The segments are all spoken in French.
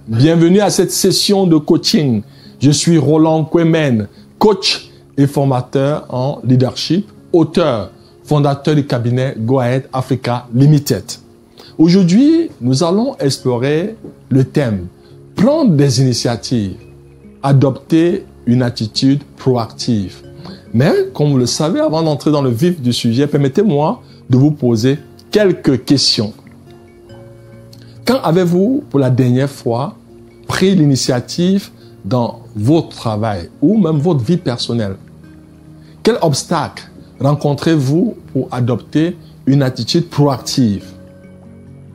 Bienvenue à cette session de coaching. Je suis Roland Kwemen, coach et formateur en leadership, auteur, fondateur du cabinet Go Ahead Africa Limited. Aujourd'hui, nous allons explorer le thème « Prendre des initiatives, adopter une attitude proactive ». Mais, comme vous le savez, avant d'entrer dans le vif du sujet, permettez-moi de vous poser quelques questions. Quand avez-vous, pour la dernière fois, pris l'initiative dans votre travail ou même votre vie personnelle? Quel obstacle rencontrez-vous pour adopter une attitude proactive?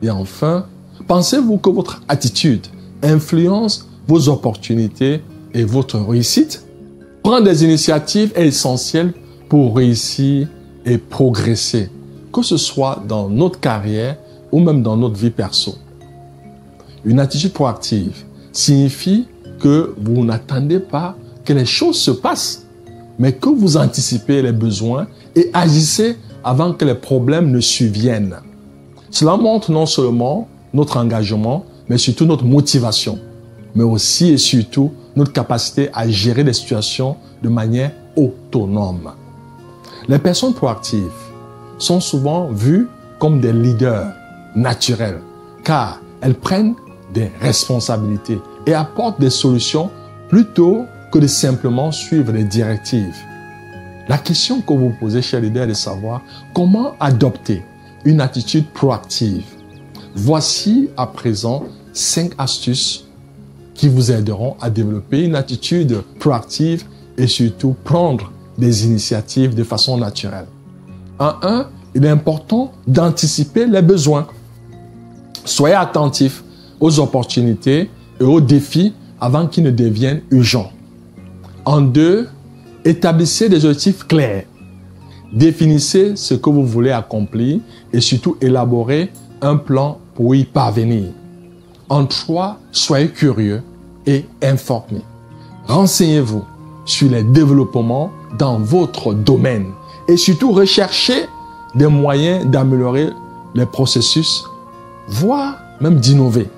Et enfin, pensez-vous que votre attitude influence vos opportunités et votre réussite? Prendre des initiatives est essentiel pour réussir et progresser, que ce soit dans notre carrière ou même dans notre vie perso. Une attitude proactive signifie que vous n'attendez pas que les choses se passent, mais que vous anticipez les besoins et agissez avant que les problèmes ne surviennent. Cela montre non seulement notre engagement, mais surtout notre motivation, mais aussi et surtout notre capacité à gérer les situations de manière autonome. Les personnes proactives sont souvent vues comme des leaders naturels, car elles prennent des responsabilités et apportent des solutions plutôt que de simplement suivre les directives. La question que vous posez, chers leaders, est de savoir comment adopter une attitude proactive. Voici à présent 5 astuces qui vous aideront à développer une attitude proactive et surtout prendre des initiatives de façon naturelle. En 1, il est important d'anticiper les besoins. Soyez attentifs aux opportunités et aux défis avant qu'ils ne deviennent urgents. En 2, établissez des objectifs clairs. Définissez ce que vous voulez accomplir et surtout élaborez un plan pour y parvenir. En 3, soyez curieux et informés. Renseignez-vous sur les développements dans votre domaine et surtout recherchez des moyens d'améliorer les processus, voire même d'innover.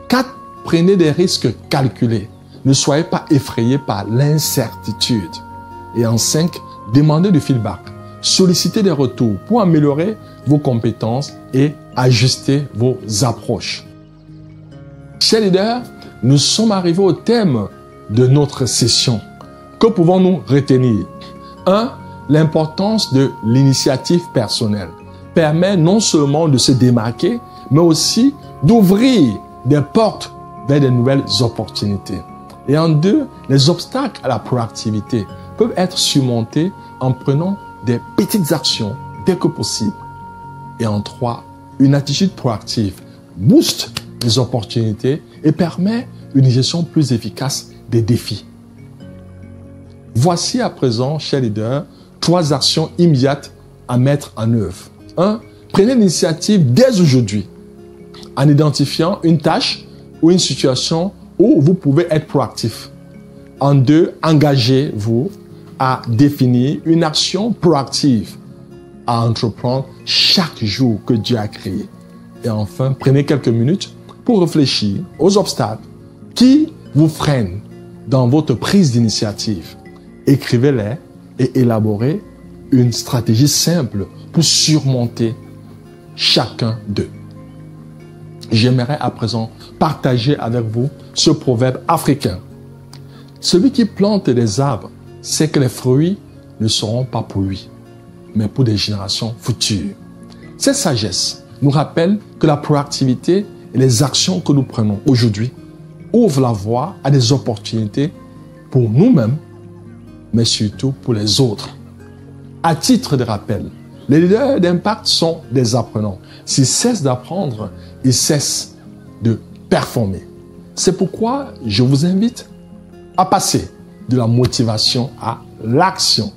4. Prenez des risques calculés. Ne soyez pas effrayés par l'incertitude. Et en 5, demandez du feedback. Sollicitez des retours pour améliorer vos compétences et ajuster vos approches. Chers leaders, nous sommes arrivés au thème de notre session. Que pouvons-nous retenir? 1. L'importance de l'initiative personnelle permet non seulement de se démarquer, mais aussi d'ouvrir des portes vers de nouvelles opportunités. Et en 2, les obstacles à la proactivité peuvent être surmontés en prenant des petites actions dès que possible. Et en 3, une attitude proactive booste les opportunités et permet une gestion plus efficace des défis. Voici à présent, chers leaders, 3 actions immédiates à mettre en œuvre. 1. Prenez l'initiative dès aujourd'hui en identifiant une tâche ou une situation où vous pouvez être proactif. En 2, engagez-vous à définir une action proactive à entreprendre chaque jour que Dieu a créé. Et enfin, prenez quelques minutes pour réfléchir aux obstacles qui vous freinent dans votre prise d'initiative. Écrivez-les et élaborez une stratégie simple pour surmonter chacun d'eux. J'aimerais à présent partager avec vous ce proverbe africain. Celui qui plante des arbres sait que les fruits ne seront pas pour lui, mais pour des générations futures. Cette sagesse nous rappelle que la proactivité et les actions que nous prenons aujourd'hui ouvrent la voie à des opportunités pour nous-mêmes, mais surtout pour les autres. À titre de rappel, les leaders d'impact sont des apprenants. S'ils cessent d'apprendre, ils cessent de performer. C'est pourquoi je vous invite à passer de la motivation à l'action.